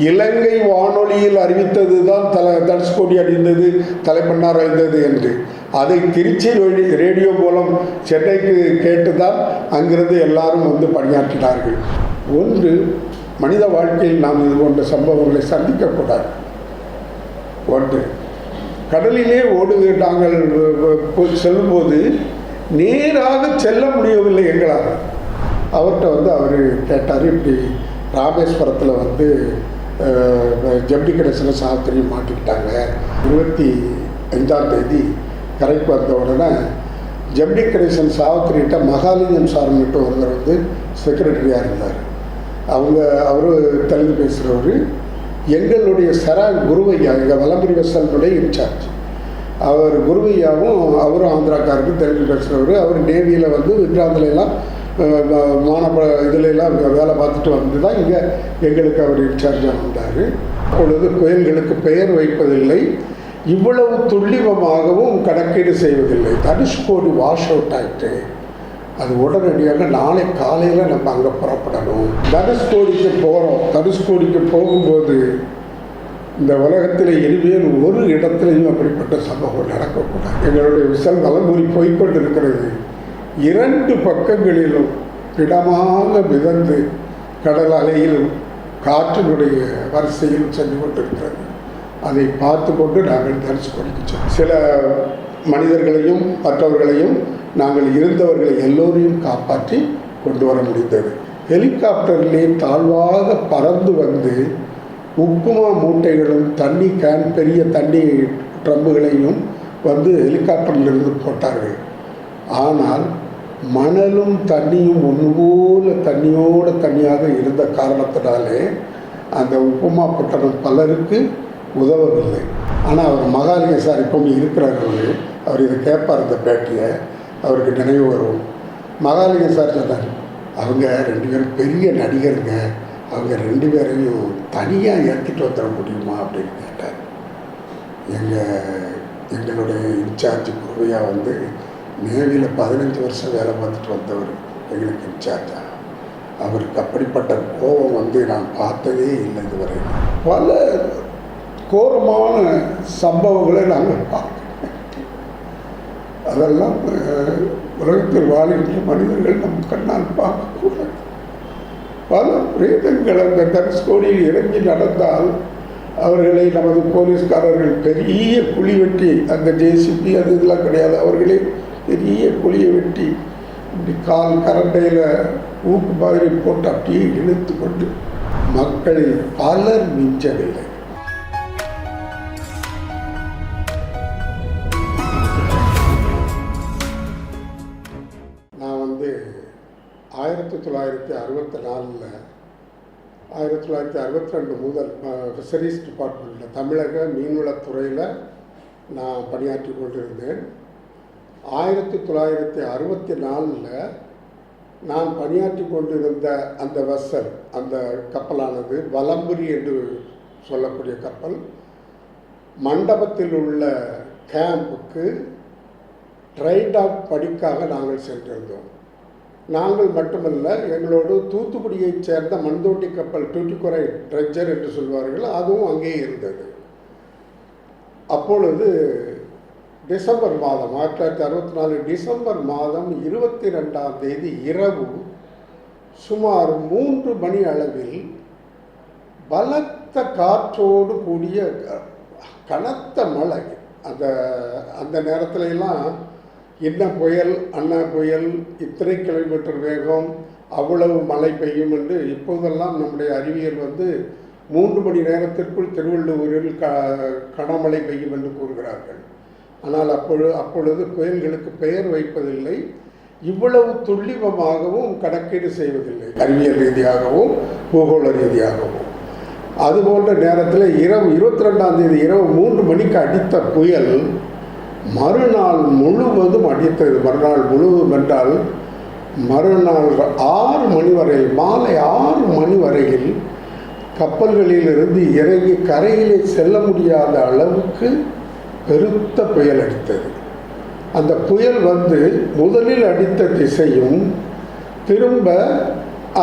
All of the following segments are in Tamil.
இலங்கை வானொலியில் அறிவித்தது தான் தனுஷ்கோடி அடைந்தது, தலைமன்னார் அடைந்தது என்று. அதை திருச்சி ரேடியோ மூலம் சென்னைக்கு கேட்டுதான் அங்கிருந்து எல்லாரும் வந்து பணியாற்றினார்கள். ஒன்று, மனித வாழ்க்கையில் நாம் இது போன்ற சம்பவங்களை சந்திக்கக்கூடாது. ஒன்று, கடலிலே நாங்கள் செல்லும்போது நேராக செல்ல முடியவில்லை எங்களால். அவர்கிட்ட வந்து அவர் கேட்டார், இப்படி ராமேஸ்வரத்தில் வந்து ஜப்டி கணேசன் சாஸ்திரி மாட்டிக்கிட்டாங்க. 25ஆம் தேதி கரைக்கு வந்த உடனே ஜப்டி கணேசன் சாஸ்திரிகிட்ட மகாலிங்கம் சார்கிட்ட ஒருத்தர் வந்து செக்ரட்டரியாக இருந்தார். அவரு தெலுங்கு பேசுகிறவர். எங்களுடைய குருவையா, எங்கள் வலம்புரி வெசலுடைய இன்சார்ஜ் அவர் குருவையாவும், அவரும் ஆந்திராக்காருக்கு தெலுங்கு பேசுகிறவர். அவர் நேவியில் வந்து விக்ராந்திலாம் இதிலெல்லாம் வேலை பார்த்துட்டு வந்து தான் இங்கே எங்களுக்கு அவர் இன்சார்ஜாக வந்தார். அப்பொழுது புயல்களுக்கு பெயர் வைப்பதில்லை, இவ்வளவு துல்லியமாகவும் கணக்கீடு செய்வதில்லை. தனுஷ்கோடி வாஷ் அவுட் ஆகிட்டு அது உடனடியாக நாளை காலையில் நம்ம அங்கே புறப்படணும். தனுஷ்கோடிக்கு போகிறோம். தனுஷ்கோடிக்கு போகும்போது இந்த உலகத்தில் இனிமேல் ஒரு இடத்துலையும் அப்படிப்பட்ட சம்பவம் நடக்கக்கூடாது. எங்களுடைய விசல் வலம்புரி போய்கொண்டிருக்கிறது. 2 பக்கங்களிலும் இடமாக மிதந்து கடல் அலையிலும் காற்றினுடைய வரிசையில் சென்று கொண்டிருக்கிறது. அதை பார்த்து கொண்டு நாங்கள் தனுஷ்கோடிக்கு சில மனிதர்களையும் மற்றவர்களையும் நாங்கள் இருந்தவர்களை எல்லோரையும் காப்பாற்றி கொண்டு வர முடிந்தது. ஹெலிகாப்டர்லேயே தாழ்வாக பறந்து வந்து உப்புமா மூட்டைகளும் தண்ணி கேன், பெரிய தண்ணி ட்ரம்புகளையும் வந்து ஹெலிகாப்டரிலிருந்து போட்டார்கள். ஆனால் மணலும் தண்ணியும் ஒன்று போல தண்ணியாக இருந்த காரணத்தினாலே அந்த உப்புமா பட்டணம் பலருக்கு உதவவில்லை. ஆனால் அவர் மகாலிங்க சார் இப்போவும் இருக்கிறார். அவர் இதை கேட்பார், இந்த பேட்டியை அவருக்கு நினைவு வரும். மகாலிங்க சார் சொன்னார், அவங்க 2 பேரும் பெரிய நடிகருங்க, அவங்க 2 பேரையும் தனியாக ஏற்றிட்டு வந்துட முடியுமா அப்படின்னு கேட்டார். எங்களுடைய இன்சார்ஜ் குருவையாக வந்து நேவியில் 15 வருஷம் வேலை பார்த்துட்டு வந்தவர் எங்களுக்கு இன்சார்ஜா. அவருக்கு அப்படிப்பட்ட கோபம் வந்து நான் பார்த்ததே இல்லை இதுவரை. பல கோரமான சம்பவங்களை நாங்கள் பார்க்கிறோம். அதெல்லாம் உலகத்தில் வாழ்கின்ற மனிதர்கள் நம் கண்ணால் பார்க்கக்கூடாது. பல பிரேதங்கள் அந்த தனுஷ்கோடியில் இறங்கி நடந்தால் அவர்களை நமது போலீஸ்காரர்கள் பெரிய குழி வெட்டி, அந்த ஜேசிபி அது இதெல்லாம் கிடையாது, அவர்களே பெரிய குழியை வெட்டி இப்படி கால் கரண்டையில் ஊக்கு மாதிரி போட்டு அப்படியே இழுத்து கொண்டு மக்களில் பலர் மிஞ்சவில்லை. நான் வந்து 1964 1962 முதல் ஃபிஷரிஸ் டிபார்ட்மெண்ட்டில் தமிழக மீன்வளத்துறையில் நான் பணியாற்றி கொண்டிருந்தேன். 1964 நான் பணியாற்றி கொண்டிருந்த அந்த வெசல், அந்த கப்பலானது வலம்புரி என்று சொல்லக்கூடிய கப்பல், மண்டபத்தில் உள்ள கேம்புக்கு ட்ரைடாக் படிக்காக நாங்கள் சென்றிருந்தோம். நாங்கள் மட்டுமல்ல, எங்களோடு தூத்துக்குடியைச் சேர்ந்த மண்தோண்டி கப்பல் டூட்டிக்குறை ட்ரெஜர் என்று சொல்வார்கள், அதுவும் அங்கே இருந்தது. அப்பொழுது டிசம்பர் மாதம் 1964 டிசம்பர் மாதம் 22ஆம் தேதி இரவு சுமார் 3 மணி அளவில் பலத்த காற்றோடு கூடிய கனத்த மழை. அந்த நேரத்துல எல்லாம் என்ன புயல், அண்ணா புயல், இத்தனை கிலோமீட்டர் வேகம், அவ்வளவு மழை பெய்யும் என்று இப்போதெல்லாம் நம்முடைய அறிவியல் வந்து 3 மணி நேரத்திற்குள் திருவள்ளூரில் கனமழை பெய்யும் என்று கூறுகிறார்கள். ஆனால் அப்பொழுது புயல்களுக்கு பெயர் வைப்பதில்லை, இவ்வளவு துல்லியமாகவும் கணக்கீடு செய்வதில்லை, அறிவியல் ரீதியாகவும் பூகோள ரீதியாகவும். அதுபோன்ற நேரத்தில் இரவு 22ஆம் தேதி இரவு 3 மணிக்கு அடித்த புயல் மறுநாள் முழுவதும் அடித்தது. மறுநாள் முழுவதும் என்றால் மறுநாள் 6 மணி வரையில், மாலை 6 மணி வரையில் கப்பல்களிலிருந்து இறங்கி கரையிலே செல்ல முடியாத அளவுக்கு பெருத்த புயல் அடித்தது. அந்த புயல் வந்து முதலில் அடித்த திசையும் திரும்ப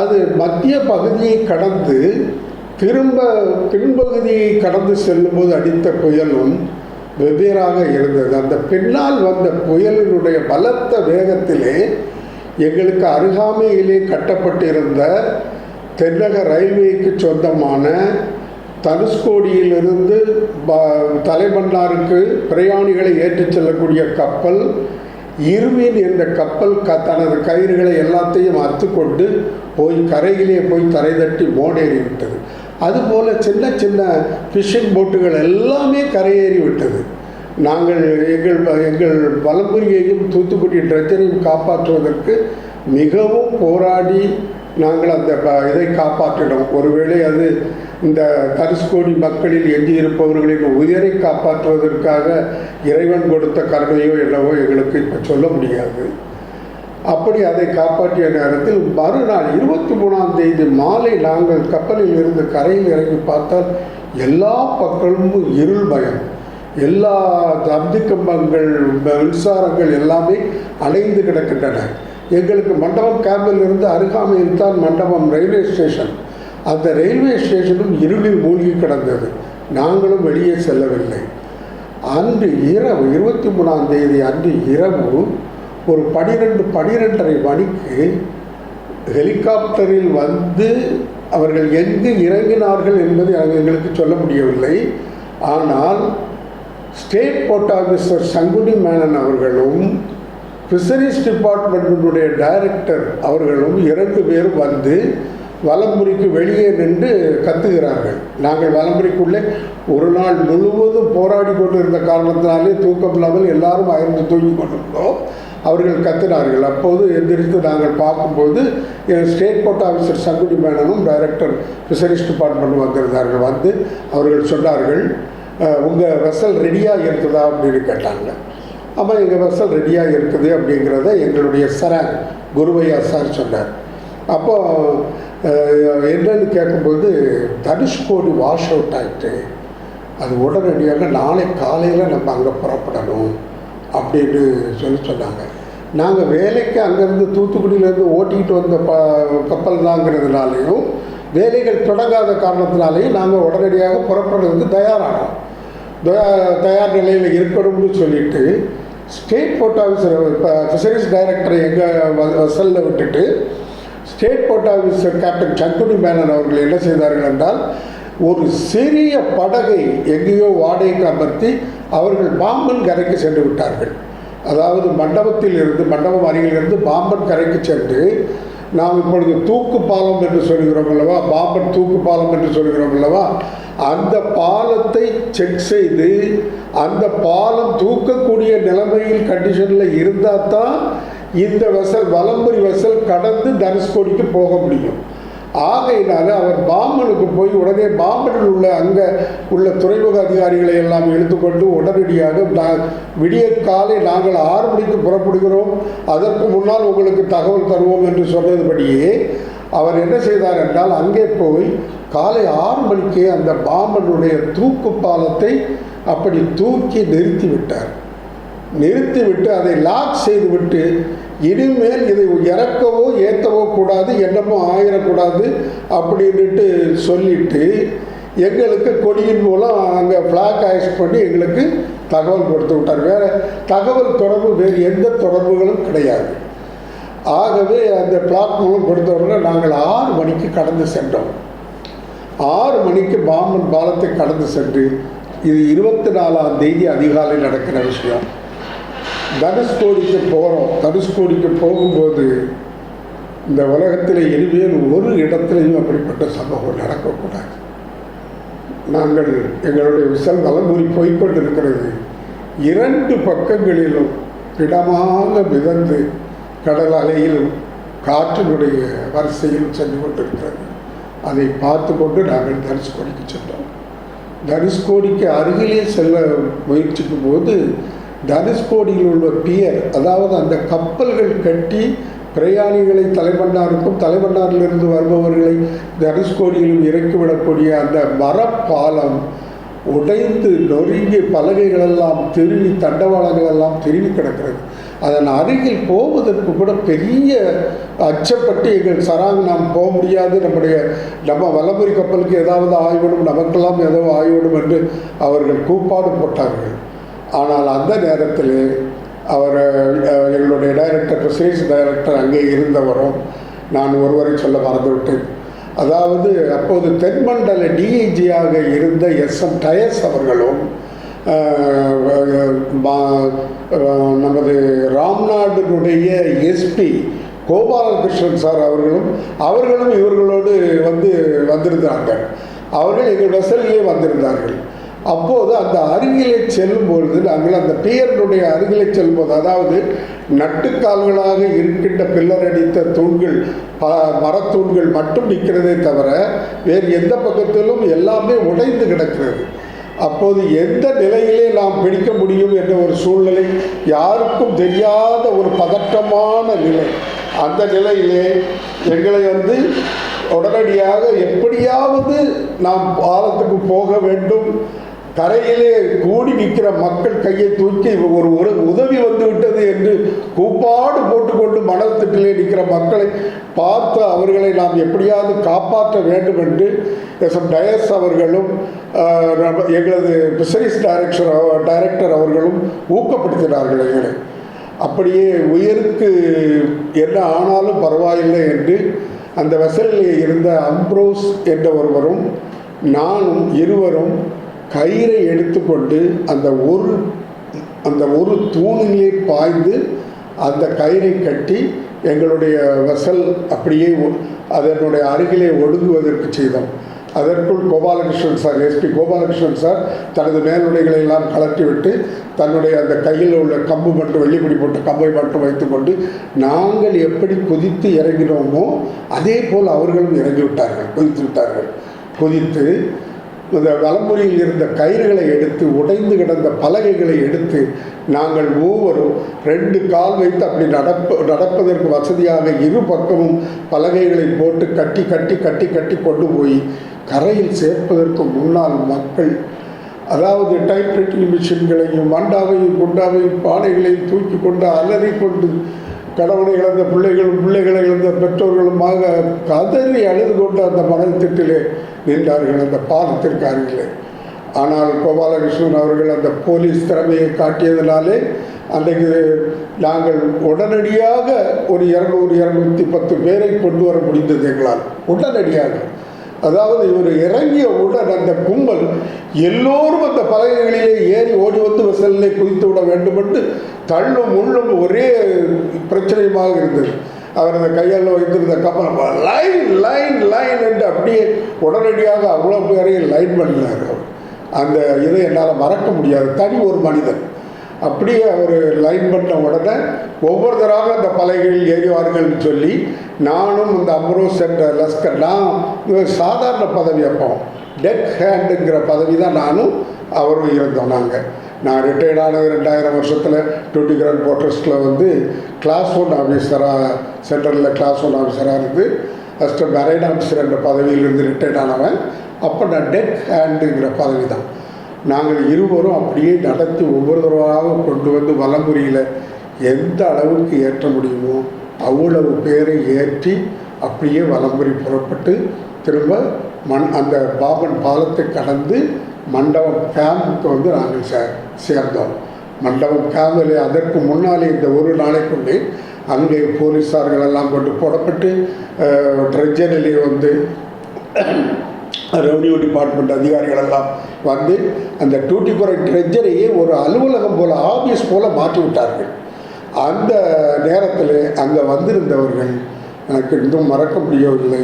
அது மத்திய பகுதியை கடந்து திரும்ப பின்பகுதியை கடந்து செல்லும்போது அடித்த புயலும் வெவ்வேறாக இருந்தது. அந்த பின்னால் வந்த புயலினுடைய பலத்த வேகத்திலே எங்களுக்கு அருகாமையிலே கட்டப்பட்டிருந்த தென்னக ரயில்வேக்கு சொந்தமான தனுஷ்கோடியிலிருந்து தலைமன்னாருக்கு பிரயாணிகளை ஏற்றிச் செல்லக்கூடிய கப்பல் இருவின் என்ற கப்பல் தனது கயிறுகளை எல்லாத்தையும் அத்துக்கொண்டு போய் கரையிலே போய் தரை தட்டி மோடேறி விட்டது. அதுபோல் சின்ன சின்ன ஃபிஷிங் போட்டுகள் எல்லாமே கரையேறி விட்டது. நாங்கள் எங்கள் வலம்புரியையும் தூத்துக்குடி ட்ரெஜரையும் காப்பாற்றுவதற்கு மிகவும் போராடி நாங்கள் அந்த இதை காப்பாற்றினோம். ஒருவேளை அது இந்த தனுஷ்கோடி மக்களில் எஞ்சியிருப்பவர்களின் உயிரை காப்பாற்றுவதற்காக இறைவன் கொடுத்த கருணையோ என்னவோ எங்களுக்கு இப்போ சொல்ல முடியாது. அப்படி அதை காப்பாற்றிய நேரத்தில் மறுநாள் 23ஆம் தேதி மாலை நாங்கள் கப்பலில் இருந்து கரையில் இறங்கி பார்த்தால் எல்லா பக்கமும் இருள் பயம். எல்லா தப்தி கம்பங்கள் மின்சாரங்கள் எல்லாமே அணைந்து கிடக்கின்றன. எங்களுக்கு மண்டபம் கேம்பில் இருந்து அருகாமையில் தான் மண்டபம் ரயில்வே ஸ்டேஷன். அந்த ரயில்வே ஸ்டேஷனும் இருளில் மூழ்கி கிடந்தது. நாங்களும் வெளியே செல்லவில்லை. அன்று இரவு 23ஆம் தேதி அன்று இரவு ஒரு 12:30 மணிக்கு ஹெலிகாப்டரில் வந்து அவர்கள் எங்கு இறங்கினார்கள் என்பதை எங்களுக்கு சொல்ல முடியவில்லை. ஆனால் state port officer Sankuni Menon அவர்களும் ஃபிஷரிஸ் டிபார்ட்மெண்ட்டினுடைய டைரக்டர் அவர்களும் 2 பேரும் வந்து வலம்புரிக்கு வெளியே நின்று கத்துகிறார்கள். நாங்கள் வலம்புரிக்குள்ளே ஒரு நாள் முழுவதும் போராடி கொண்டிருந்த காரணத்தினாலே தூக்கம் இல்லாமல் எல்லாரும் அயர்ந்து தூங்கி கொண்டிருந்தோம். அவர்கள் கத்தினார்கள். அப்போது எந்திரித்து நாங்கள் பார்க்கும்போது ஸ்டேட் போர்ட் ஆஃபீஸர் சங்குனி மேனனும் டைரக்டர் ஃபிஷரிஸ் டிபார்ட்மெண்ட் வந்திருந்தார்கள். வந்து அவர்கள் சொன்னார்கள், உங்கள் வெசல் ரெடியாக இருக்குதா அப்படின்னு கேட்டாங்க. ஆமாம், எங்கள் வெசல் ரெடியாக இருக்குது அப்படிங்கிறத எங்களுடைய சராங் குருவையா சார் சொன்னார். அப்போ என்னன்னு கேட்கும்போது தனுஷ்கோடி வாஷ் அவுட் ஆகிட்டு அது உடனடியாக நாளை காலையில் நம்ம அங்கே புறப்படணும் அப்படின்னு சொன்னாங்க. நாங்கள் வேலைக்கு அங்கேருந்து தூத்துக்குடியிலேருந்து ஓட்டிக்கிட்டு வந்த கப்பல் தாங்கிறதுனாலையும் வேலைகள் தொடங்காத காரணத்தினாலையும் நாங்கள் உடனடியாக புறப்படுறதுக்கு தயாரானோம். தயார் நிலையில் இருக்கணும்னு சொல்லிட்டு ஸ்டேட் போர்ட் ஆஃபீஸர் இப்போ ஃபிஷரிஸ் டைரக்டரை எங்கள் வசலில் விட்டுட்டு state port officer captain Sankuni Menon அவர்கள் என்ன செய்தார்கள் என்றால் ஒரு சிறிய படகை எங்கேயோ வாடகைக்கு அமர்த்தி அவர்கள் பாம்பன் கரைக்கு சென்று விட்டார்கள். அதாவது மண்டபம் அருகிலிருந்து பாம்பன் கரைக்கு சென்று நாம் இப்பொழுது தூக்கு பாலம் என்று சொல்கிறோம் அல்லவா, பாம்பன் தூக்கு பாலம் என்று சொல்கிறோம் அல்லவா, அந்த பாலத்தை செக் செய்து அந்த பாலம் தூக்கக்கூடிய நிலைமையில் கண்டிஷனில் இருந்தால் தான் இந்த வலம்புரி வெசல் கடந்து தனுஷ்கோடிக்கு போக முடியும். ஆகையினால அவர் பாம்பனுக்கு போய் உடனே பாம்பனில் அங்கே உள்ள துறைமுக அதிகாரிகளை எல்லாம் எடுத்துக்கொண்டு உடனடியாக விடிய காலை நாங்கள் 6 மணிக்கு புறப்படுகிறோம், அதற்கு முன்னால் உங்களுக்கு தகவல் தருவோம் என்று சொன்னதுபடியே அவர் என்ன செய்தார் என்றால் அங்கே போய் காலை 6 மணிக்கே அந்த பாம்பனுடைய தூக்கு பாலத்தை அப்படி தூக்கி நிறுத்திவிட்டு அதை லாக் செய்துவிட்டு இனிமேல் இதை இறக்கவோ ஏற்றவோ கூடாது, என்னமோ ஆயிடக்கூடாது அப்படின்ட்டு சொல்லிட்டு எங்களுக்கு கொடியின் மூலம் அங்கே ஃப்ளாக் ஹாய்ஸ்ட் பண்ணி எங்களுக்கு தகவல் கொடுத்து விட்டார். வேறு தகவல் தொடர்பு வேறு எந்த தொடர்புகளும் கிடையாது. ஆகவே அந்த ஃப்ளாக் மூலம் கொடுத்தவர்கள் நாங்கள் 6 மணிக்கு கடந்து சென்றோம். 6 மணிக்கு பாம்பன் பாலத்தை கடந்து சென்று இது 24ஆம் தேதி அதிகாலை நடக்கிற விஷயம். தனுஷ்கோடிக்கு போகிறோம். தனுஷ்கோடிக்கு போகும்போது இந்த உலகத்தில் இனிமேல் ஒரு இடத்துலையும் அப்படிப்பட்ட சம்பவம் நடக்கக்கூடாது. நாங்கள் எங்களுடைய விசல் வலம்புரி போய்கொண்டிருக்கிறது. 2 பக்கங்களிலும் இடமாக மிதந்து கடல் அலையிலும் காற்றினுடைய வரிசையில் சென்று கொண்டிருக்கிறது. அதை பார்த்து கொண்டு நாங்கள் தனுஷ்கோடிக்கு சென்றோம். தனுஷ்கோடிக்கு அருகிலே செல்ல முயற்சிக்கும் போது தனுஷ்கோடியில் உள்ள பியர், அதாவது அந்த கப்பல்கள் கட்டி பிரயாணிகளை தலைமன்னாருக்கும் தலைமன்னாரிலிருந்து வருபவர்களை தனுஷ்கோடியிலும் இறக்கிவிடக்கூடிய அந்த மரப்பாலம் உடைந்து நொறுங்கி பலகைகளெல்லாம் திருவி தண்டவாளங்களெல்லாம் திருவி கிடக்கிறது. அதன் அருகில் போவதற்கு கூட பெரிய அச்சப்பட்டு எங்கள் சராங் நாம் போக முடியாது, நம்ம வலம்புரி கப்பலுக்கு ஏதாவது ஆய்விடும், நமக்கெல்லாம் ஏதோ ஆய்விடும் என்று அவர்கள் கூப்பாடு போட்டார்கள். ஆனால் அந்த நேரத்தில் எங்களுடைய டைரக்டர், ஃபிஷரிஸ் டைரக்டர் அங்கே இருந்தவரும், நான் ஒருவரை சொல்ல மறந்துவிட்டேன், அதாவது அப்போது தென்மண்டல டிஐஜியாக இருந்த SM டயஸ் அவர்களும் நமது ராம்நாடுடைய SP கோபாலகிருஷ்ணன் சார் அவர்களும் இவர்களோடு வந்திருந்தார்கள். அவர்கள் எங்கள் வெசலிலே வந்திருந்தார்கள். அப்போது அந்த அருகிலே செல்லும்பொழுது நாங்கள் அந்த பியருடைய அருகிலே செல்லும்போது, அதாவது நட்டுக்கால்களாக இருக்கின்ற பில்லர் அடித்த தூண்கள், மரத்தூண்கள் மட்டும் நிற்கிறதே தவிர வேறு எந்த பக்கத்திலும் எல்லாமே உடைந்து கிடக்கிறது. அப்போது எந்த நிலையிலே நாம் பிடிக்க முடியும் என்ற ஒரு சூழ்நிலை, யாருக்கும் தெரியாத ஒரு பதற்றமான நிலை. அந்த நிலையிலே எங்களை உடனடியாக எப்படியாவது நாம் பாலத்துக்கு போக வேண்டும், கரையிலே கூடி நிற்கிற மக்கள் கையை தூக்கி ஒரு உதவி வந்துவிட்டது என்று கூப்பாடு போட்டுக்கொண்டு மணத்திலே நிற்கிற மக்களை பார்த்து அவர்களை நாம் எப்படியாவது காப்பாற்ற வேண்டும் என்று SM டயஸ் அவர்களும் எங்களது ஃபிஷரிஸ் டைரக்டர் அவர்களும் ஊக்கப்படுத்தினார்கள் எங்களை. அப்படியே உயிருக்கு என்ன ஆனாலும் பரவாயில்லை என்று அந்த வெசலிலே இருந்த அம்ப்ரோஸ் என்ற ஒருவரும் நானும் இருவரும் கயிறை எடுத்துக்கொண்டு அந்த ஒரு தூணிலே பாய்ந்து அந்த கயிறை கட்டி எங்களுடைய வெசல் அப்படியே அதனுடைய அருகிலே ஒடுங்குவதற்கு செய்தோம். அதற்குள் Gopalakrishnan sir, SP Gopalakrishnan sir தனது மேலுடைகளை எல்லாம் கலட்டிவிட்டு தன்னுடைய அந்த கையில் உள்ள கம்பு மட்டும், வெள்ளிப்பிடி போட்டு கம்பை மட்டும் வைத்துக்கொண்டு நாங்கள் எப்படி குதித்து இறங்கினோமோ அதே போல் அவர்களும் குதித்து விட்டார்கள். குதித்து இந்த வலம்புரியில் இருந்த கயிறுகளை எடுத்து, உடைந்து கிடந்த பலகைகளை எடுத்து, நாங்கள் மூவரும் 2 கால் வைத்து அப்படி நடப்பதற்கு வசதியாக இரு பக்கமும் பலகைகளை போட்டு கட்டி கட்டி கட்டி கட்டி கொண்டு போய் கரையில் சேர்ப்பதற்கு முன்னால் மக்கள், அதாவது டைப்ரைட்டிங் மிஷின்களையும் மண்டாவையும் குண்டாவையும் பானைகளையும் தூக்கி கொண்டு அலறி கொண்டு கணவனை இழந்த பிள்ளைகளை இழந்த பெற்றோர்களுமாக கதறி அழுது கொண்டு அந்த மணல் திட்டிலே நின்றார்கள், அந்த பாலத்திற்கு அருகிலே. ஆனால் கோபாலகிருஷ்ணன் அவர்கள் அந்த போலீஸ் திறமையை காட்டியதினாலே அன்றைக்கு நாங்கள் உடனடியாக ஒரு 200-210 பேரை கொண்டு வர முடிந்தது எங்களால், உடனடியாக. அதாவது இவர் இறங்கியவுடன் அந்த கும்பல் எல்லோரும் அந்த பலகைகளிலே ஏறி ஓடி வந்து வெசலிலே குதித்து விட வேண்டும் என்று தள்ளும் உள்ளும் ஒரே பிரச்சனையுமாக இருந்தது. அவர் அந்த கையால் வைத்திருந்த கப்பல் லைன் லைன் லைன் என்று அப்படியே உடனடியாக அவ்வளோ பேரையும் லைன் பண்ணினார். அந்த இதை என்னால் மறக்க முடியாது. தனி ஒரு மனிதன் அப்படியே அவர் லைன் பண்ண உடனே ஒவ்வொருத்தராக அந்த பலகைகளில் ஏறிவார்கள்னு சொல்லி நானும் இந்த அம்ரோஸ் என்ற லஸ்கர், நான் சாதாரண பதவி, அப்போ டெக் ஹேண்டுங்கிற பதவி தான் நானும் அவரும் இருந்தோம். நான் ரிட்டையர்ட் ஆனது 2000 வருஷத்தில் 20 கிராண்ட் போர்ட்ரஸ்ட்டில் கிளாஸ் 1 ஆஃபீஸராக, சென்ட்ரலில் கிளாஸ் 1 ஆஃபீஸராக இருந்து ஃபஸ்ட்டு மெரைன் ஆஃபீஸர் என்ற பதவியிலிருந்து ரிட்டையர்ட் ஆனவன். அப்போ நான் டெக் ஹேண்டுங்கிற பதவி தான். நாங்கள் இருவரும் அப்படியே நடத்தி ஒவ்வொருத்தராக கொண்டு வந்து வலம்புரியில் எந்த அளவுக்கு ஏற்ற முடியுமோ அவ்வளவு பேரை ஏற்றி அப்படியே வலம்புரி புறப்பட்டு திரும்ப அந்த பாபன் பாலத்தை கடந்து மண்டபம் கேம்புக்கு நாங்கள் சேர்ந்தோம். மண்டபம் கேம்பில் அதற்கு முன்னாலே இந்த ஒரு நாளைக்குள்ளே அங்கே போலீஸார்கள் எல்லாம் கொண்டு போடப்பட்டு ட்ரெஜரிலே ரெவன்யூ டிபார்ட்மெண்ட் அதிகாரிகள் எல்லாம் அந்த டூட்டிப்புற ட்ரெஜரையே ஒரு அலுவலகம் போல், ஆஃபீஸ் போல் மாற்றி விட்டார்கள். அந்த நேரத்தில் அங்கே வந்திருந்தவர்கள் எனக்கு இன்னும் மறக்க முடியவில்லை.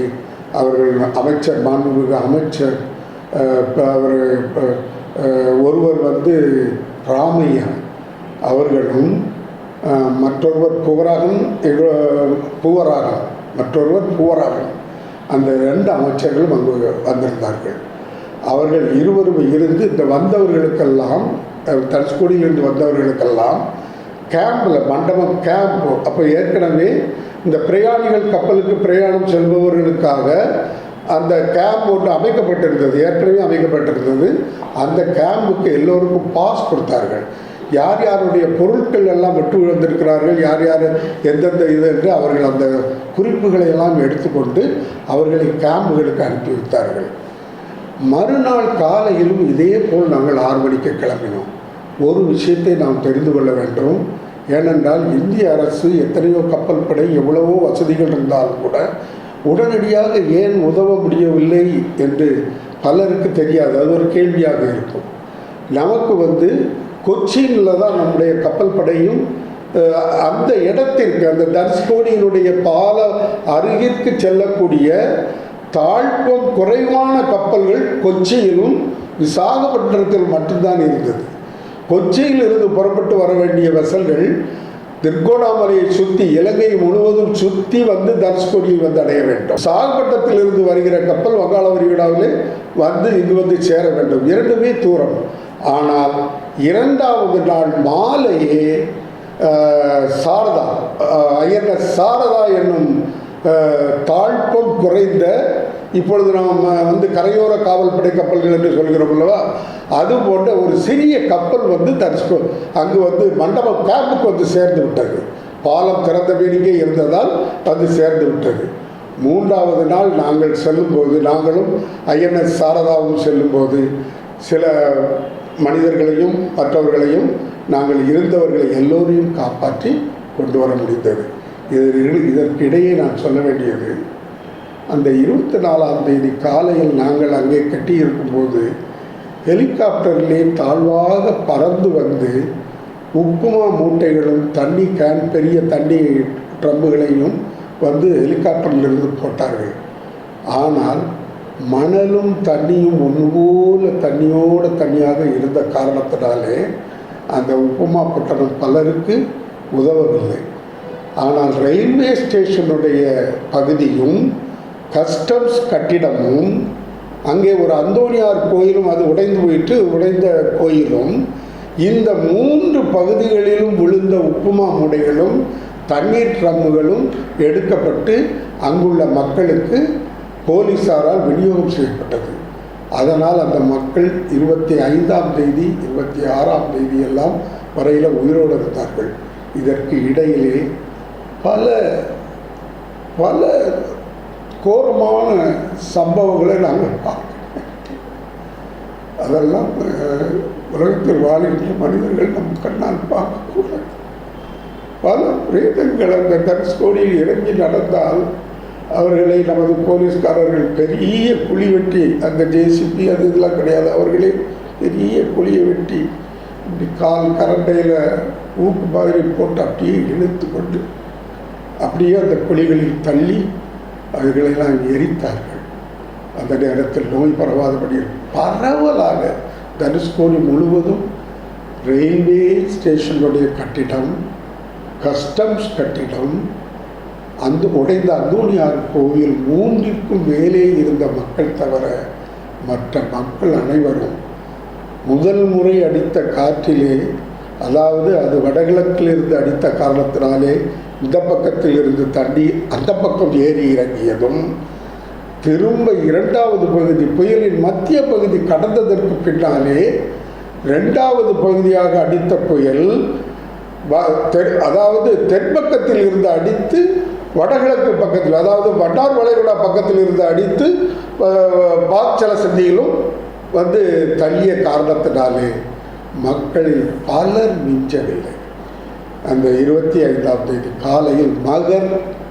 அவர்கள் அமைச்சர், மாண்புமிகு அமைச்சர், அவர் ஒருவர் ராமையா அவர்களும், மற்றொருவர் பூவராகன், அந்த 2 அமைச்சர்களும் அங்கு வந்திருந்தார்கள். அவர்கள் இருவரும் இருந்து இந்த வந்தவர்களுக்கெல்லாம், தனுஷ்கோடியிலிருந்து வந்தவர்களுக்கெல்லாம் கேம்பில், மண்டபம் கேம்ப், அப்போ ஏற்கனவே இந்த பிரயாணிகள் கப்பலுக்கு பிரயாணம் செல்பவர்களுக்காக அந்த கேம்ப் ஒன்று அமைக்கப்பட்டிருந்தது, ஏற்கனவே அமைக்கப்பட்டிருந்தது. அந்த கேம்புக்கு எல்லோருக்கும் பாஸ் கொடுத்தார்கள். யார் யாருடைய பொருட்கள் எல்லாம் விட்டு வந்திருக்கிறார்கள், யார் யார் எந்தெந்த இது என்று அவர்கள் அந்த குறிப்புகளை எல்லாம் எடுத்துக்கொண்டு அவர்களை கேம்புகளுக்கு அனுப்பி வைத்தார்கள். மறுநாள் காலையிலும் இதே போல் நாங்கள் 6 மணிக்கு கிளம்பினோம். ஒரு விஷயத்தை நாம் தெரிந்து கொள்ள வேண்டும். ஏனென்றால் இந்திய அரசு எத்தனையோ கப்பல் படை, எவ்வளவோ வசதிகள் இருந்தாலும் கூட உடனடியாக ஏன் உதவ முடியவில்லை என்று பலருக்கு தெரியாது. அது ஒரு கேள்வியாக இருக்கும். நமக்கு கொச்சினில் தான் நம்முடைய கப்பல் படையும் அந்த இடத்திற்கு, அந்த தனுஷ்கோடியினுடைய பால அருகிற்கு செல்லக்கூடிய தாழ்வம் குறைவான கப்பல்கள் கொச்சியிலும் விசாகப்பட்டினத்தில் மட்டும்தான் இருந்தது. கொச்சியில் இருந்து புறப்பட்டு வர வேண்டிய வெசல்கள் திருகோணாமலையை சுற்றி, இலங்கை முழுவதும் சுற்றி தனுஷ்கோடியை அடைய வேண்டும். விசாகப்பட்டினத்தில் இருந்து வருகிற கப்பல் வங்காள விரிகுடாவிலே இங்கு சேர வேண்டும். இரண்டுமே தூரம். ஆனால் 2வது நாள் மாலையே சாரதா, ஐஎன்எஸ் சாரதா என்னும் தாழ்ப்பம் குறைந்த, இப்பொழுது நாம் கரையோர காவல்படை கப்பல்கள் என்று சொல்கிறோம் அல்லவா, அது போன்ற ஒரு சிறிய கப்பல் தனுஷ்கோ அங்கு மண்டபம் கேம்புக்கு சேர்ந்து விட்டது. பாலம் திறந்த வேடிக்கை இருந்ததால் சேர்ந்து விட்டது. 3வது நாள் நாங்கள் செல்லும்போது, நாங்களும் ஐஎன்எஸ் சாரதாவும் செல்லும்போது சில மனிதர்களையும் மற்றவர்களைம் நாங்கள் இருந்தவர்களை எல்லோரையும் காப்பாற்றி கொண்டு வர முடிந்தது. இதற்கிடையே நான் சொல்ல வேண்டியது, அந்த 24ஆம் தேதி காலையில் நாங்கள் அங்கே கட்டியிருக்கும்போது ஹெலிகாப்டரிலே தாழ்வாக பறந்து உப்புமா மூட்டைகளும் தண்ணி கேன், பெரிய தண்ணி ட்ரம்புகளையும் ஹெலிகாப்டரிலிருந்து போட்டார்கள். ஆனால் மணலும் தண்ணியும் ஒன்று போல தண்ணியாக இருந்த காரணத்தினாலே அந்த உப்புமா பட்டணம் பலருக்கு உதவவில்லை. ஆனால் ரயில்வே ஸ்டேஷனுடைய பகுதியும் கஸ்டம்ஸ் கட்டிடமும், அங்கே ஒரு அந்தோணியார் கோயிலும், அது உடைந்த கோயிலும், இந்த 3 பகுதிகளிலும் விழுந்த உப்புமா மூடைகளும் தண்ணீர் ட்ரம்முகளும் எடுக்கப்பட்டு அங்குள்ள மக்களுக்கு போலீஸாரால் விநியோகம் செய்யப்பட்டது. அதனால் அந்த மக்கள் 25ஆம் தேதி 26ஆம் தேதி எல்லாம் வரையில் உயிரோடு இருந்தார்கள். இதற்கு இடையிலே பல பல கோரமான சம்பவங்களை நாங்கள் பார்க்கிறோம். அதெல்லாம் உலகத்தில் வாழ்கின்ற மனிதர்கள் நம் கண்ணால் பார்க்கக்கூடாது. பல பிரேதங்கள் அந்த தனுஷ்கோடியில் இறங்கி நடந்தால் அவர்களை நமது போலீஸ்காரர்கள் பெரிய குழி வெட்டி, அந்த ஜேசிபி அது இதெல்லாம் கிடையாது, அவர்களே பெரிய குழியை வெட்டி இப்படி கால் கரண்டையில் ஊக்கு மாதிரி போட்டு அப்படியே இழுத்து கொண்டு அப்படியே அந்த குழிகளில் தள்ளி அவர்களெல்லாம் எரித்தார்கள். அந்த நேரத்தில் நோய் பரவாதபடி பரவலாக தனுஷ்கோடி முழுவதும் ரயில்வே ஸ்டேஷனுடைய கட்டிடம், கஸ்டம்ஸ் கட்டிடம், அந்த உடைந்த அந்தோணியார் கோவில் 3க்கும் மேலே இருந்த மக்கள் தவிர மற்ற மக்கள் அனைவரும் முதல் முறை அடித்த காற்றிலே, அதாவது அது வடகிழக்கில் இருந்து அடித்த காரணத்தினாலே இந்த பக்கத்தில் இருந்து தண்ணி அந்த பக்கம் ஏறி இறங்கியதும், திரும்ப 2வது பகுதி புயலின் மத்திய பகுதி கடந்ததற்கு பின்னாலே 2வது பகுதியாக அடித்த புயல், அதாவது தென்பக்கத்தில் இருந்து அடித்து வடகிழக்கு பக்கத்தில், அதாவது வட்டார் வளைகுடா பக்கத்தில் இருந்து அடித்து பாக்சல சந்தியிலும் தள்ளிய காரணத்தினாலே மக்களில் பலர் மிஞ்சவில்லை. அந்த 25ஆம் தேதி காலையில் மகர்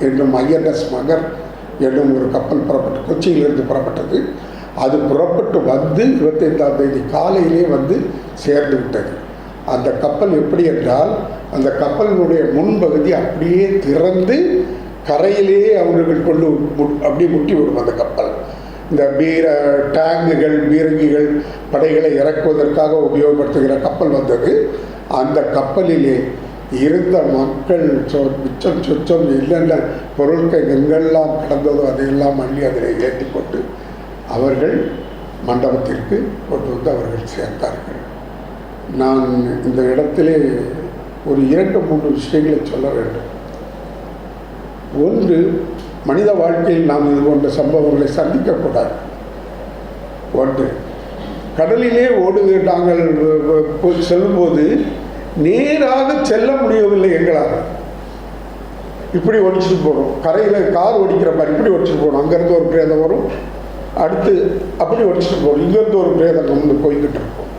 என்னும் ஐஎன்எஸ் மகர் என்னும் ஒரு கப்பல் புறப்பட்டு கொச்சியிலிருந்து புறப்பட்டது. அது புறப்பட்டு 25ஆம் தேதி காலையிலே சேர்ந்து விட்டது. அந்த கப்பல் எப்படி என்றால், அந்த கப்பலினுடைய முன்பகுதி அப்படியே திறந்து கரையிலேயே அவர்கள் கொண்டு அப்படியே முட்டி விடும். அந்த கப்பல் இந்த டேங்குகள், பீரங்கிகள், படைகளை இறக்குவதற்காக உபயோகப்படுத்துகிற கப்பல் வந்தது. அந்த கப்பலிலே இருந்த மக்கள் மிச்சம் சொச்சம் என்னென்ன பொருட்கள் எங்கெல்லாம் கடந்ததோ அதையெல்லாம் அள்ளி அதில் ஏற்றி கொண்டு அவர்கள் மண்டபத்திற்கு கொண்டு அவர்கள் சேர்ந்தார்கள். நான் இந்த இடத்திலே ஒரு 2-3 விஷயங்களை சொல்ல வேண்டும். ஒன்று, மனித வாழ்க்கையில் நாம் இது போன்ற சம்பவங்களை சந்திக்கக்கூடாது. ஒன்று, கடலிலே நாங்கள் செல்லும்போது நேராக செல்ல முடியவில்லை எங்களால். இப்படி ஒடிச்சிட்டு போகணும், கரையில் கார் ஒடிக்கிற மாதிரி இப்படி ஒடிச்சிட்டு போகணும். அங்கேருந்து ஒரு பிரேதம் வரும், அடுத்து அப்படி ஒடிச்சிட்டு போகணும், இங்கேருந்து ஒரு பிரேதம் வந்து போய்கிட்டு இருக்கும்.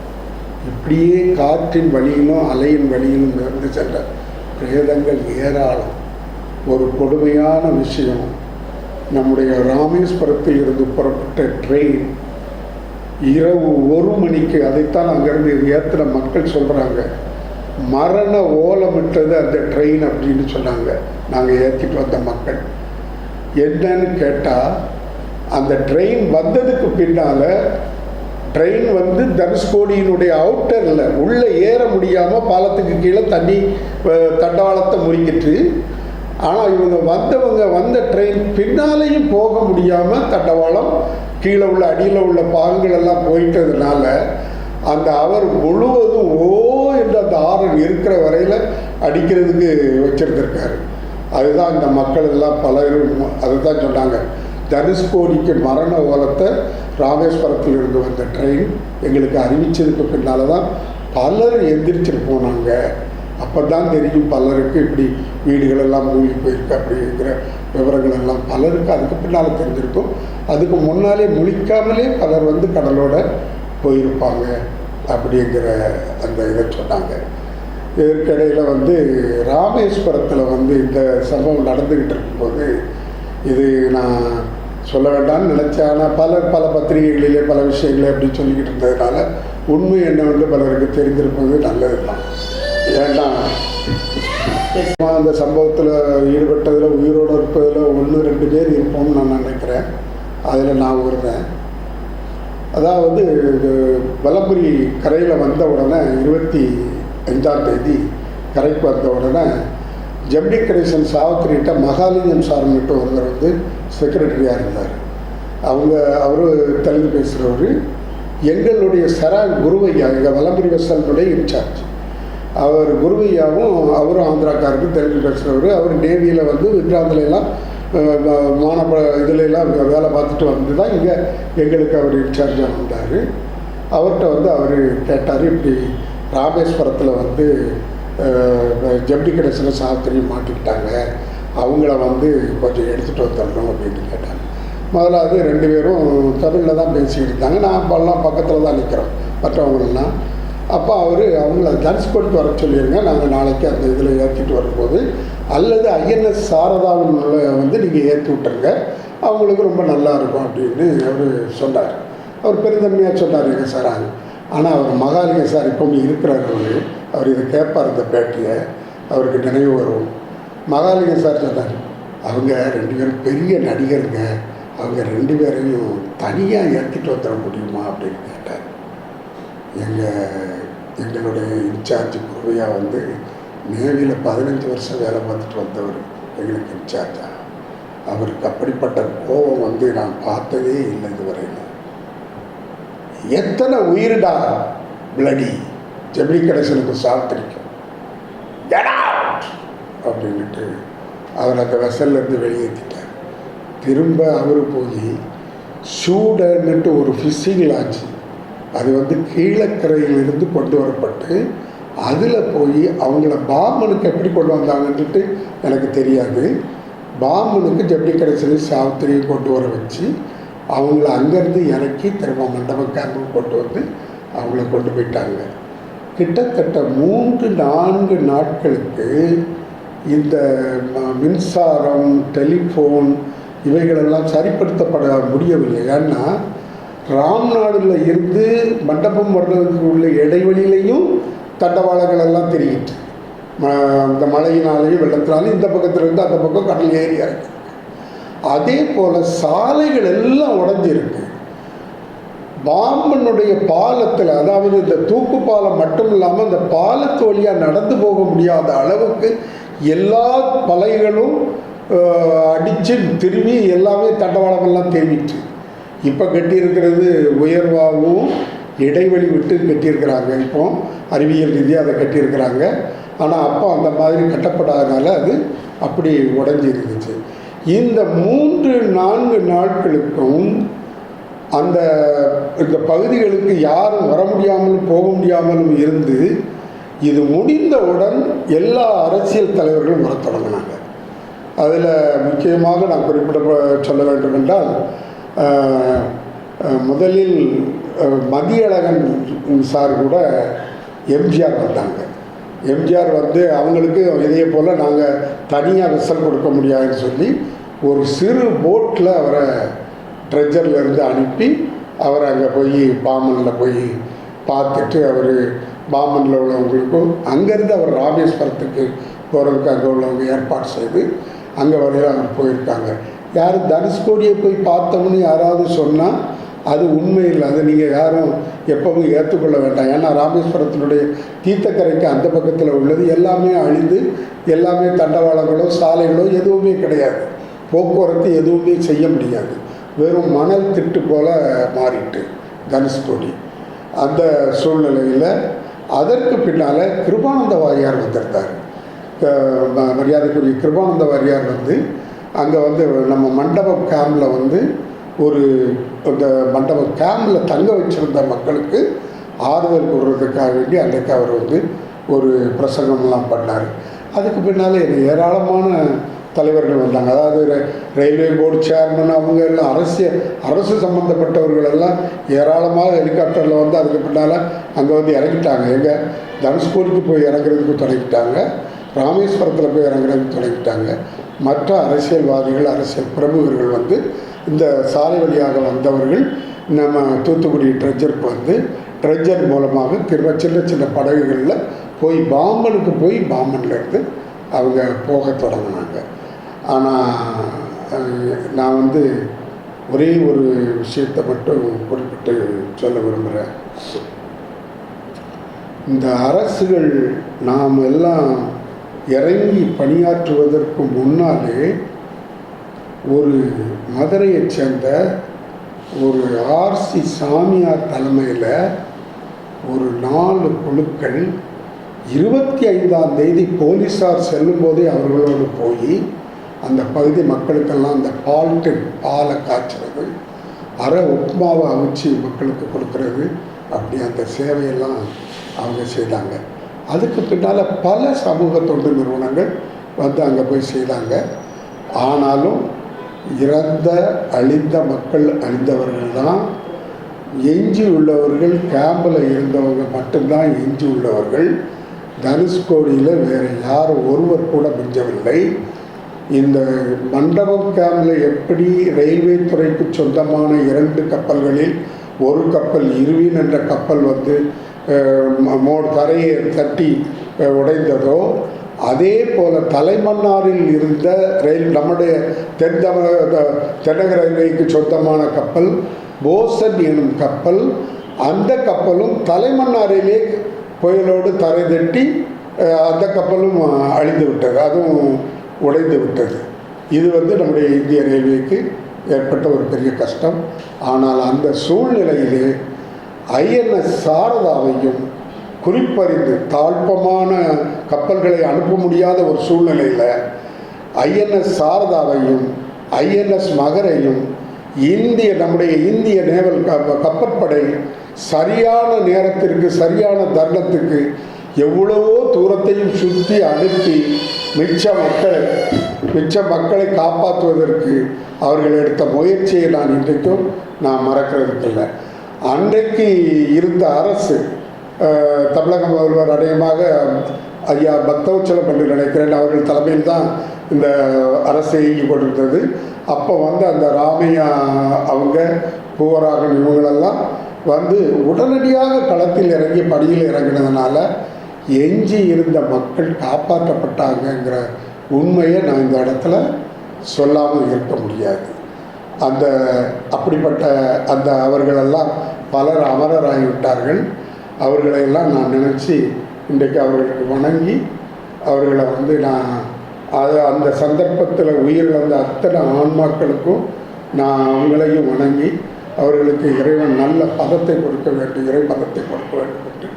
இப்படியே காற்றின் வழியிலும் அலையின் வழியிலும் இருந்து சென்ற பிரேதங்கள் ஏராளம். ஒரு கொடுமையான விஷயம், நம்முடைய ராமேஸ்வரத்தில் இருந்து புறப்பட்ட ட்ரெயின் இரவு 1 மணிக்கு, அதைத்தான் அங்கேருந்து ஏற்றின மக்கள் சொல்கிறாங்க, மரண ஓலமிட்டது அந்த ட்ரெயின் அப்படின்னு சொன்னாங்க. நாங்கள் ஏற்றிட்டு வந்த மக்கள் என்னன்னு கேட்டால், அந்த ட்ரெயின் வந்ததுக்கு பின்னால் ட்ரெயின் வந்து தனுஷ்கோடியினுடைய அவுட்டரில் உள்ளே ஏற முடியாமல் பாலத்துக்கு கீழே தண்ணி தண்டவாளத்தை முறிக்கிட்டு, ஆனால் இவங்க வந்த ட்ரெயின் பின்னாலேயும் போக முடியாமல் தண்டவாளம் கீழே உள்ள அடியில் உள்ள பாகங்கள் எல்லாம் போயிட்டதுனால அந்த அவர் முழுவதும் ஓ என்று அந்த ஆரன் இருக்கிற வரையில் அடிக்கிறதுக்கு வச்சிருந்திருக்காரு. அதுதான் இந்த மக்கள் எல்லாம் பலரும் அதுதான் சொன்னாங்க, தனுஷ்கோடிக்கு மரண ஓலத்தை ராமேஸ்வரத்தில் இருந்து வந்த ட்ரெயின் எங்களுக்கு அறிவித்ததுக்கு பின்னால் தான் பலர் எந்திரிச்சிட்டு போனாங்க. அப்போ தான் தெரியும் பலருக்கு இப்படி வீடுகளெல்லாம் மூழ்கி போயிருக்கு அப்படிங்கிற விவரங்கள் எல்லாம் பலருக்கு அதுக்கு பின்னால் தெரிஞ்சிருக்கும். அதுக்கு முன்னாலே முழிக்காமலே பலர் வந்து கடலோட போயிருப்பாங்க அப்படிங்கிற அந்த இதை சொன்னாங்க. இதற்கிடையில் வந்து ராமேஸ்வரத்தில் வந்து இந்த சம்பவம் நடந்துக்கிட்டு இருக்கும்போது, இது நான் சொல்ல வேண்டாம்னு நினச்சேன், ஆனால் பல பத்திரிகைகளிலே பல விஷயங்களே அப்படி சொல்லிக்கிட்டு இருந்ததுனால உண்மை என்னவென்று பலருக்கு தெரிந்திருப்பது நல்லது தான். ஏன்னா அந்த சம்பவத்தில் ஈடுபட்டதில் உயிரோடு இருப்பதில் 1-2 பேர் இருப்போம்னு நான் நினைக்கிறேன். அதில் நான் வருவேன். அதாவது வலம்புரி கரையில் வந்த உடனே 25ஆம் தேதி கரைக்கு வந்த உடனே ஜெமினி கணேசன் சாவித்திரிகிட்ட மகாலிங்கம் சார்ன்னுட்டு ஒருத்தர் வந்து செக்ரட்டரியாக இருந்தார். அவரு தெலுங்கு பேசுகிறவர். எங்களுடைய குருவையா, எங்கள் வலம்புரி வெசலுடைய இன்சார்ஜ் அவர் குருவையாவும், அவரும் ஆந்திராக்காருக்கு தெலுங்கு பேசுகிறவர். அவர் நேவியில் வந்து விக்ராந்திலெல்லாம் இதிலெல்லாம் வேலை பார்த்துட்டு வந்து தான் இங்கே எங்களுக்கு அவர் இன்சார்ஜாக வந்தார். அவர்கிட்ட வந்து அவர் கேட்டார், இப்படி ராமேஸ்வரத்தில் வந்து ஜெமினி கணேசன் சாவித்திரி மாட்டிக்கிட்டாங்க, அவங்கள வந்து கொஞ்சம் எடுத்துகிட்டு வந்துடணும் அப்படின்னு கேட்டாங்க. முதலாவது 2 பேரும் தமிழில் தான் பேசிக்கிட்டு இருந்தாங்க. நான் எல்லாம் பக்கத்தில் தான் நிற்கிறோம் மற்றவங்களெல்லாம். அப்போ அவங்கள தனுஷ்கோடிக்கு வர சொல்லிடுங்க, நாங்கள் நாளைக்கு அந்த இதில் ஏற்றிட்டு வரும்போது, அல்லது INS சாரதாவில் வந்து நீங்கள் ஏற்றி விட்டுருங்க, அவங்களுக்கு ரொம்ப நல்லா இருக்கும் அப்படின்னு அவர் சொன்னார். அவர் பெருந்தன்மையாக சொன்னார் எங்கள் சார். ஆனால் அவர் மகாலிங்க சார் இப்போவும் இருக்கிறார். அவர் இதை கேட்பார், இந்த பேட்டியை அவருக்கு நினைவு வரும். மகாலிங்க சார் சொன்னார், அவங்க 2 பேரும் பெரிய நடிகருங்க, அவங்க 2 பேரையும் தனியாக ஏற்றிட்டு வந்துட முடியுமா அப்படின்னு கேட்டார். எங்களுடைய இன்சார்ஜ் குருவையாக வந்து நேவியில் 15 வருஷம் வேலை பார்த்துட்டு வந்தவர் எங்களுக்கு இன்சார்ஜா. அவருக்கு அப்படிப்பட்ட கோபம் வந்து நான் பார்த்ததே இல்லை இதுவரையில். எத்தனை உயிரிடா பிளடி ஜெமினி கணேசனுக்கு சாப்பிட்டிருக்கும் அப்படின்ட்டு அவர் அந்த வெசல்லேருந்து வெளியேற்றிட்டார். திரும்ப அவர் போய் ஷூடர்ன்னுட்டு ஒரு ஃபிஷிங் லான்ச், அது வந்து கீழக்கரையிலிருந்து கொண்டு வரப்பட்டு அதில் போய் அவங்கள பாம்பனுக்கு எப்படி கொண்டு வந்தாங்கன்ட்டு எனக்கு தெரியாது. பாம்பனுக்கு ஜெமினி கணேசனை சாவித்திரியும் கொண்டு வர வச்சு அவங்கள அங்கேருந்து இறக்கி திரும்ப மண்டபம் கேம்புக்கு கொண்டு வந்து அவங்கள கொண்டு போயிட்டாங்க. கிட்டத்தட்ட 3-4 நாட்களுக்கு இந்த மின்சாரம், டெலிஃபோன் இவைகளெல்லாம் சரிப்படுத்தப்பட முடியவில்லை. ஏன்னா ராம்நாடில் இருந்து மண்டபம் வர்றதுக்கு உள்ள இடைவெளியிலையும் தண்டவாளங்கள் எல்லாம் தெரியிட்டு, இந்த மழையினாலேயும் வெள்ளத்தினாலையும் இந்த பக்கத்துலேருந்து அந்த பக்கம் கடல் ஏரியா இருக்கு. அதே போல் சாலைகள் எல்லாம் உடஞ்சிருக்கு. பாம்பனுடைய பாலத்தில், அதாவது இந்த தூக்கு பாலம் மட்டும் இல்லாமல் இந்த பாலத்து வழியாக நடந்து போக முடியாத அளவுக்கு எல்லா பலைகளும் அடித்து திரும்பி எல்லாமே தண்டவாளமெல்லாம் தேவிட்டு, இப்போ கட்டியிருக்கிறது உயர்வாகவும் இடைவெளி விட்டு கட்டியிருக்கிறாங்க. இப்போ அறிவியல் ரீதியாக அதை கட்டியிருக்கிறாங்க. ஆனால் அப்போ அந்த மாதிரி கட்டப்படாதனால அது அப்படி உடஞ்சி இருந்துச்சு. இந்த 3-4 நாட்களுக்கும் இந்த பகுதிகளுக்கு யாரும் வர முடியாமலும் போக முடியாமலும் இருந்து இது முடிந்தவுடன் எல்லா அரசியல் தலைவர்களும் வரத் தொடங்கினாங்க. அதில் முக்கியமாக நான் குறிப்பிட சொல்ல வேண்டும் என்றால், முதலில் மதியழகன் சார் கூட எம்ஜிஆர் வந்தாங்க. எம்ஜிஆர் வந்து அவங்களுக்கு இதே போல் நாங்கள் தனியாக விசல் கொடுக்க முடியாதுன்னு சொல்லி ஒரு சிறு போட்டில் அவரை ட்ரெஜர்லேருந்து அனுப்பி அவர் அங்கே போய் பாமனில் போய் பார்த்துட்டு அவர் பாமனில் உள்ளவங்களுக்கும் அங்கேருந்து அவர் ராமேஸ்வரத்துக்கு போகிறதுக்கு அங்கே உள்ளவங்க ஏற்பாடு செய்து அங்கே வரையில் அவர் போயிருக்காங்க. யார் தனுஷ்கோடியை போய் பார்த்தோம்னு யாராவது சொன்னால் அது உண்மை இல்லை. அதை நீங்கள் யாரும் எப்பவும் ஏற்றுக்கொள்ள வேண்டாம். ஏன்னா ராமேஸ்வரத்தினுடைய தீர்த்தக்கரைக்கு அந்த பக்கத்தில் உள்ளது எல்லாமே அழிந்து, எல்லாமே தண்டவாளங்களோ சாலைகளோ எதுவுமே கிடையாது, போக்குவரத்து எதுவுமே செய்ய முடியாது, வெறும் மணல் திட்டு போல் மாறிட்டு தனுஷ்கோடி. அந்த சூழ்நிலையில் அதற்கு பின்னால் கிருபானந்த வாரியார் வந்திருந்தார். மரியாதைக்குரிய கிருபானந்த வாரியார் வந்து அங்கே வந்து நம்ம மண்டபம் கேம்பில் வந்து ஒரு அந்த மண்டபம் கேம்பில் தங்க வச்சுருந்த மக்களுக்கு ஆறுதல் கூறுறதுக்காக வேண்டி அன்றைக்கு அவர் வந்து ஒரு பிரசங்கம்லாம் பண்ணார். அதுக்கு பின்னால் ஏராளமான தலைவர்கள் வந்தாங்க. அதாவது ரயில்வே போர்டு சேர்மன் அவங்க எல்லாம் அரசு சம்மந்தப்பட்டவர்கள் எல்லாம் ஏராளமாக ஹெலிகாப்டரில் வந்து அதுக்கு பின்னால் அங்கே வந்து இறங்கிட்டாங்க. எங்கே தனுஷ்கோடிக்கு போய் இறங்குறதுக்கு தொடங்கிட்டாங்க, ராமேஸ்வரத்தில் போய் இறங்குறதுக்கு தொடங்கிட்டாங்க. மற்ற அரசியல்வாதிகள், அரசியல் பிரமுகர்கள் வந்து இந்த சாலை வழியாக வந்தவர்கள் நம்ம தூத்துக்குடி ட்ரெஜருக்கு வந்து ட்ரெஜர் மூலமாக சின்ன சின்ன படகுகளில் போய் பாம்பனுக்கு போய் பாம்பன்லேருந்து அவங்க போக தொடங்கினாங்க. ஆனால் நான் வந்து ஒரே ஒரு விஷயத்தை மட்டும் குறிப்பிட்டு சொல்ல விரும்புகிறேன். இந்த அரசுகள் நாம் எல்லாம் இறங்கி பணியாற்றுவதற்கு முன்னாலே ஒரு மதுரையைச் சேர்ந்த ஒரு ஆர்சி சாமியார் தலைமையில் ஒரு 4 குழுக்கள் 25ஆம் தேதி போலீஸார் செல்லும்போதே அவர்களோடு போய் அந்த பகுதி மக்களுக்கெல்லாம் அந்த பாலை காய்ச்சறது, அரை உப்புமாவை அவிச்சு மக்களுக்கு கொடுக்கறது, அப்படி அந்த சேவையெல்லாம் அவங்க செய்தாங்க. அதுக்கு பின்னால் பல சமூக தொண்டு நிறுவனங்கள் வந்து அங்கே போய் செய்தாங்க. ஆனாலும் அழிந்த மக்கள் அழிந்தவர்கள் தான் எஞ்சி உள்ளவர்கள். கேம்பில் இருந்தவங்க மட்டும்தான் எஞ்சி உள்ளவர்கள். தனுஷ்கோடியில் வேறு யாரும் ஒருவர் கூட மிஞ்சவில்லை. இந்த மண்டபம் கேம்பில் எப்படி ரயில்வே துறைக்கு சொந்தமான 2 கப்பல்களில் ஒரு கப்பல் இருவின் என்ற கப்பல் வந்து தரையை தட்டி உடைந்ததோ, அதே போல் தலைமன்னாரில் இருந்த நம்முடைய தென்னக ரயில்வேக்கு சொந்தமான கப்பல் போசன் எனும் கப்பல், அந்த கப்பலும் தலைமன்னாரிலே புயலோடு தரை தட்டி அந்த கப்பலும் அழிந்து விட்டது, அதுவும் உடைந்து விட்டது. இது வந்து நம்முடைய இந்திய ரயில்வேக்கு ஏற்பட்ட ஒரு பெரிய கஷ்டம். ஆனால் அந்த சூழ்நிலையிலே ஐஎன்எஸ் சாரதாவையும் குறிப்பறிந்து தாழ்ப்பமான கப்பல்களை அனுப்ப முடியாத ஒரு சூழ்நிலையில் ஐஎன்எஸ் சாரதாவையும் ஐஎன்எஸ் மகரையும் நம்முடைய இந்திய நேவல் கப்பற்படை சரியான நேரத்திற்கு சரியான தருணத்துக்கு எவ்வளவோ தூரத்தையும் சுற்றி அனுப்பி மிச்ச மக்களை காப்பாற்றுவதற்கு அவர்கள் எடுத்த முயற்சியை நான் இன்றைக்கும் மறக்கிறதுக்கில்லை. அன்றைக்கு இருந்த அரசு, தமிழக முதல்வர் அநேகமாக ஐயா பக்தவச்சலம் என்று நினைக்கிறேன், அவர்கள் தலைமையில் தான் இந்த அரசை இயங்கி கொண்டிருந்தது. அப்போ வந்து அந்த ராமையா அவங்க பூவராகன் இவங்களெல்லாம் வந்து உடனடியாக களத்தில் இறங்கி படியில் இறங்கினதுனால எஞ்சி இருந்த மக்கள் காப்பாற்றப்பட்டாங்கங்கிற உண்மையை நான் இந்த இடத்துல சொல்லாமல் இருக்க முடியாது. அப்படிப்பட்ட அவர்களெல்லாம் பலர் அமரராகிவிட்டார்கள். அவர்களையெல்லாம் நான் நினச்சி இன்றைக்கு அவர்களுக்கு வணங்கி அவர்களை வந்து நான் அந்த சந்தர்ப்பத்தில் உயிரிழந்த அத்தனை ஆன்மாக்களுக்கும் நான் அவங்களையும் வணங்கி அவர்களுக்கு இறைவன் நல்ல பதத்தை கொடுக்க வேண்டும், இறை பதத்தை கொடுக்க வேண்டும் என்று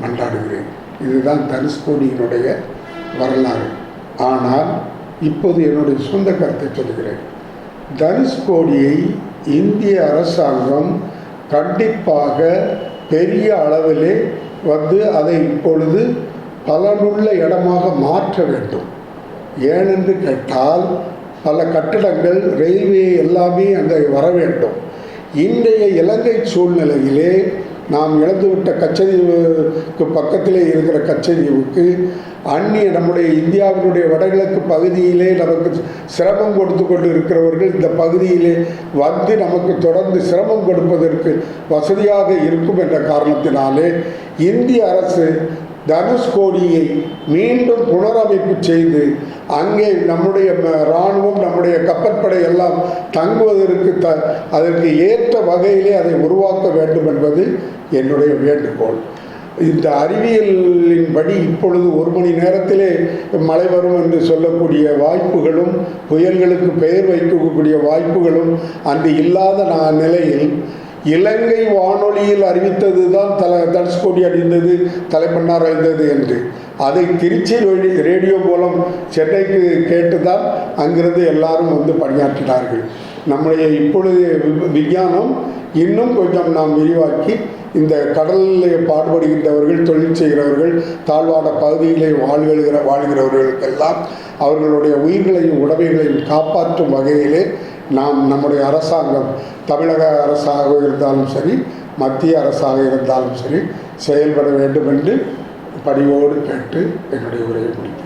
மன்றாடுகிறேன். இதுதான் தனுஷ்கோடியினுடைய வரலாறு. ஆனால் இப்போது என்னுடைய சொந்த கருத்தை சொல்கிறேன். தனுஷ்கோடியை இந்திய அரசாங்கம் கண்டிப்பாக பெரிய அளவிலே வந்து அதை இப்பொழுது பலனுள்ள இடமாக மாற்ற வேண்டும். ஏனென்று கேட்டால் பல கட்டடங்கள், ரயில்வே எல்லாமே அங்கே வர வேண்டும். இன்றைய இலங்கை சூழ்நிலையிலே நாம் இழந்துவிட்ட கச்சதீவுக்கு பக்கத்திலே இருக்கிற கச்சதீவுக்கு அந்நிய நம்முடைய இந்தியாவினுடைய வடகிழக்கு பகுதியிலே நமக்கு சிரமம் கொடுத்து கொண்டு இருக்கிறவர்கள் இந்த பகுதியிலே வந்து நமக்கு தொடர்ந்து சிரமம் கொடுப்பதற்கு வசதியாக இருக்கும் என்ற காரணத்தினாலே இந்திய அரசு தனுஷ்கோடியை மீண்டும் புனரமைப்பு செய்து அங்கே நம்முடைய இராணுவம், நம்முடைய கப்பற்படை எல்லாம் தங்குவதற்கு அதற்கு ஏற்ற வகையிலே அதை உருவாக்க வேண்டும் என்பது என்னுடைய வேண்டுகோள். இந்த அறிவியலின்படி இப்பொழுது 1 மணி நேரத்திலே மழை வரும் என்று சொல்லக்கூடிய வாய்ப்புகளும், புயல்களுக்கு பெயர் வைக்கக்கூடிய வாய்ப்புகளும் அன்று இல்லாத நிலையில் இலங்கை வானொலியில் அறிவித்தது தான் தனுஷ்கோடி அழிந்தது, தலைமன்னார் அழிந்தது என்று. அதை திருச்சி ரேடியோ மூலம் சென்னைக்கு கேட்டுதான் அங்கிருந்து எல்லாரும் வந்து பணியாற்றினார்கள். நம்முடைய இப்பொழுது விஞ்ஞானம் இன்னும் கொஞ்சம் நாம் விரிவாக்கி இந்த கடலில் பாடுபடுகின்றவர்கள், தொழில் செய்கிறவர்கள், தாழ்வான பகுதியிலே வாழ்கிறவர்களுக்கெல்லாம் அவர்களுடைய உயிர்களையும் உடைமைகளையும் காப்பாற்றும் வகையிலே நாம் நம்முடைய அரசாங்கம், தமிழக அரசாக இருந்தாலும் சரி, மத்திய அரசாக இருந்தாலும் சரி, செயல்பட வேண்டும் என்று பணிவோடு கேட்டு என்னுடைய உரையை முடித்தேன்.